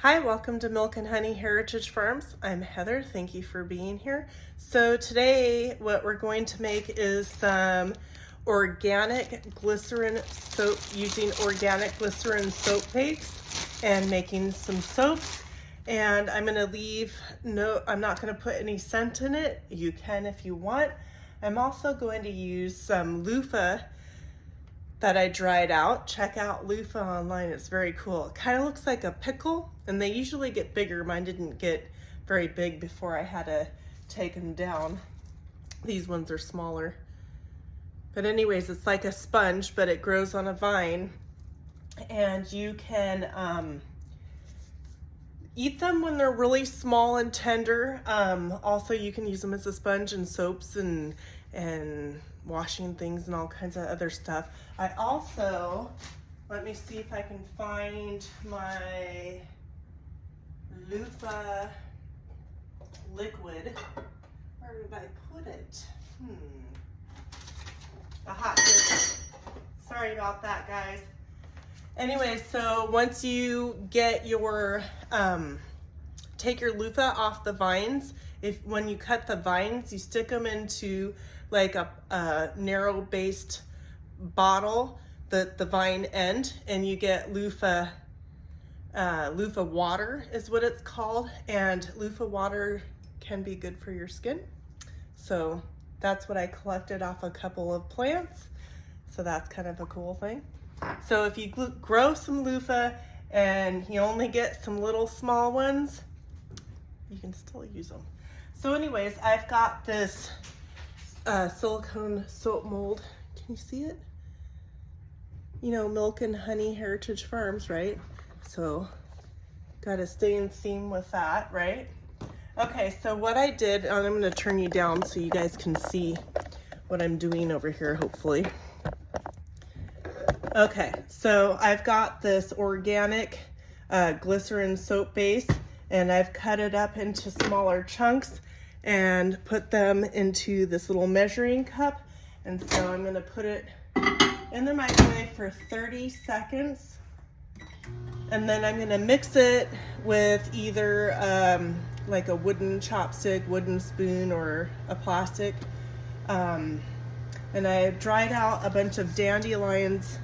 Hi, welcome to Milk and Honey Heritage Farms. I'm Heather. Thank you for being here. So today what we're going to make is some organic glycerin soap, using organic glycerin soap base and making some soaps. And I'm going to leave I'm not going to put any scent in it. You can if you want. I'm also going to use some loofah that I dried out. Check out loofah online, it's very cool. It kind of looks like a pickle, and they usually get bigger. Mine didn't get very big before I had to take them down. These ones are smaller. But anyways, it's like a sponge, but it grows on a vine. And you can eat them when they're really small and tender. Also, you can use them as a sponge in soaps and washing things and all kinds of other stuff. I also, let me see if I can find my loofah liquid. Where did I put it? Aha, here it is. Sorry about that, guys. Anyway, so once you get your, take your loofah off the vines, when you cut the vines, you stick them into like a narrow-based bottle, the vine end, and you get loofah water is what it's called, and loofah water can be good for your skin. So that's what I collected off a couple of plants. So that's kind of a cool thing. So if you grow some loofah and you only get some little small ones, you can still use them. So anyways, I've got this silicone soap mold. Can you see it? You know, Milk and Honey Heritage Farms, right? So gotta stay in theme with that, right? Okay, so what I did, and I'm gonna turn you down so you guys can see what I'm doing over here, hopefully. Okay, so I've got this organic glycerin soap base, and I've cut it up into smaller chunks and put them into this little measuring cup. And so I'm gonna put it in the microwave for 30 seconds. And then I'm gonna mix it with either like a wooden chopstick, wooden spoon, or a plastic. And I dried out a bunch of dandelions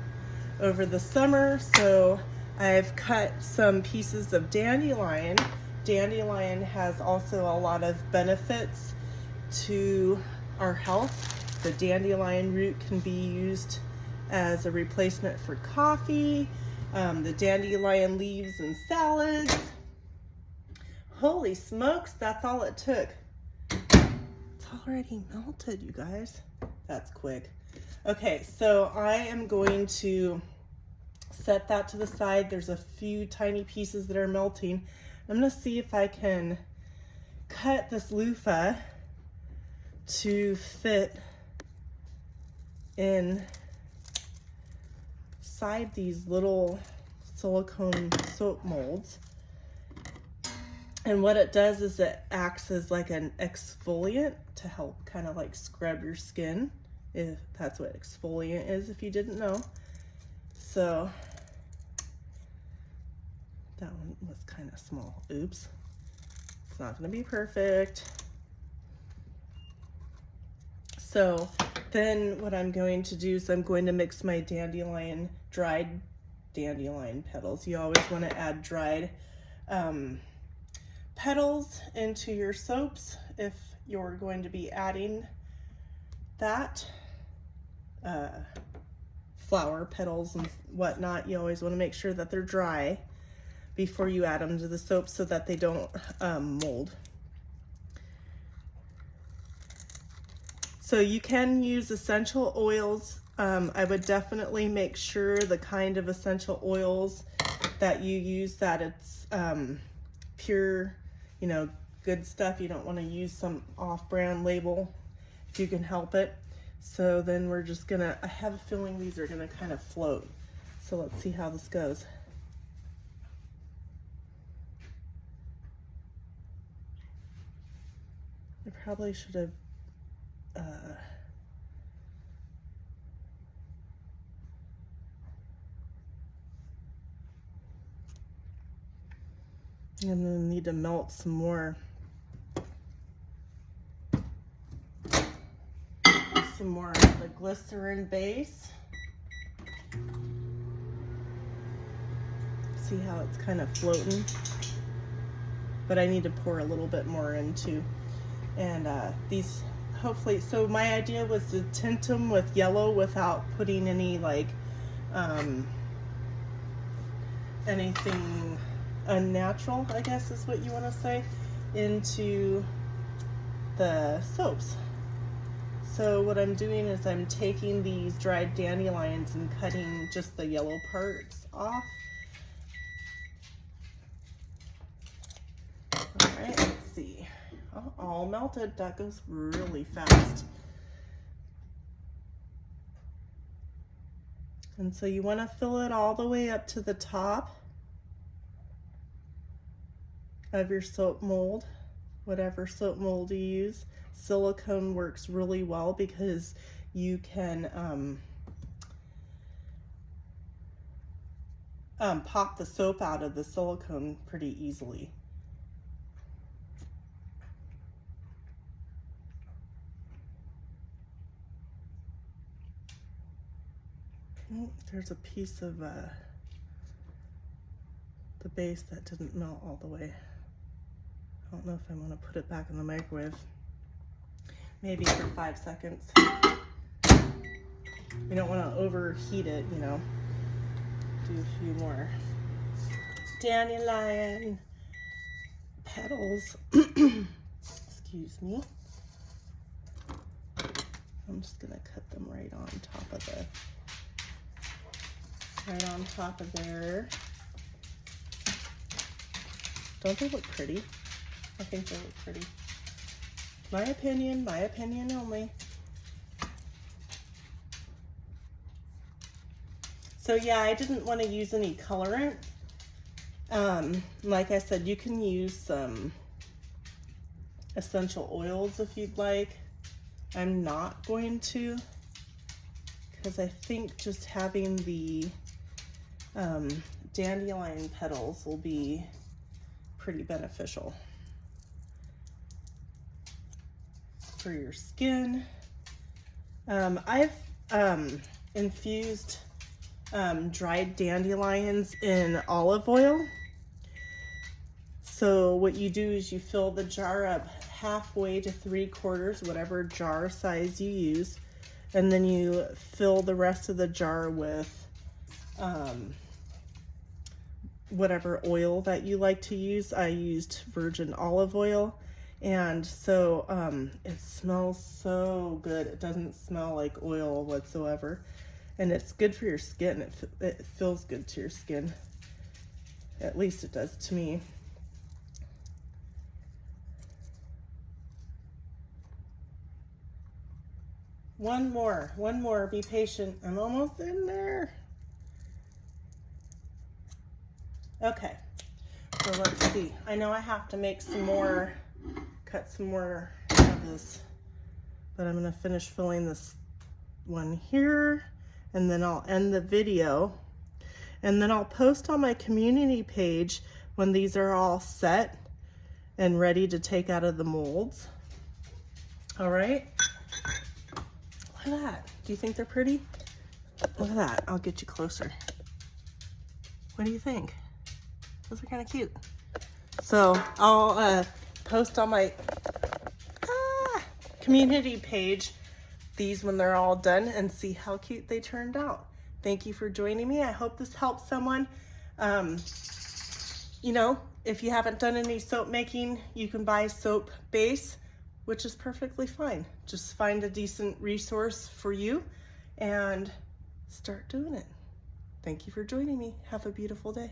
over the summer, so I've cut some pieces of dandelion. Dandelion has also a lot of benefits to our health. The dandelion root can be used as a replacement for coffee. The dandelion leaves in salads. Holy smokes, that's all it took. It's already melted, you guys. That's quick. Okay, so I am going to set that to the side. There's a few tiny pieces that are melting. I'm gonna see if I can cut this loofah to fit inside these little silicone soap molds. And what it does is it acts as like an exfoliant to help kind of like scrub your skin, if that's what exfoliant is, if you didn't know. So that one was kind of small. Oops. It's not going to be perfect. So then what I'm going to do is I'm going to mix my dried dandelion petals. You always want to add dried petals into your soaps if you're going to be adding that. Flower petals and whatnot, you always want to make sure that they're dry before you add them to the soap so that they don't mold. So you can use essential oils. I would definitely make sure the kind of essential oils that you use, that it's pure, you know, good stuff. You don't want to use some off-brand label if you can help it. So then we're just gonna, I have a feeling these are gonna kind of float. So let's see how this goes. I probably should have I'm gonna need to melt some more. Some more of the glycerin base. See how it's kind of floating? But I need to pour a little bit more into. And these, hopefully, so my idea was to tint them with yellow without putting any like, anything unnatural, I guess is what you want to say, into the soaps. So what I'm doing is I'm taking these dried dandelions and cutting just the yellow parts off. All right, let's see. Oh, all melted. That goes really fast. And so you want to fill it all the way up to the top of your soap mold, whatever soap mold you use. Silicone works really well because you can pop the soap out of the silicone pretty easily. Oh, there's a piece of the base that didn't melt all the way. I don't know if I want to put it back in the microwave. Maybe for 5 seconds. We don't want to overheat it, you know. Do a few more dandelion petals. Excuse me. I'm just gonna cut them right on top of there. Don't they look pretty? I think they look pretty. My opinion only. So yeah, I didn't want to use any colorant. Like I said, you can use some essential oils if you'd like. I'm not going to, because I think just having the dandelion petals will be pretty beneficial for your skin. I've infused dried dandelions in olive oil. So what you do is you fill the jar up halfway to 3/4, whatever jar size you use, and then you fill the rest of the jar with whatever oil that you like to use. I used virgin olive oil, and so it smells so good. It doesn't smell like oil whatsoever, and it's good for your skin. It feels good to your skin. At least it does to me. One more, be patient. I'm almost in there. Okay, so let's see. I know I have to make some more, cut some more of this, but I'm gonna finish filling this one here, and then I'll end the video, and then I'll post on my community page when these are all set and ready to take out of the molds. All right. Look at that. Do you think they're pretty? Look at that. I'll get you closer. What do you think? Those are kind of cute. So I'll post on my community page these when they're all done and see how cute they turned out. Thank you for joining me. I hope this helps someone. You know, if you haven't done any soap making, you can buy soap base, which is perfectly fine. Just find a decent resource for you and start doing it. Thank you for joining me. Have a beautiful day.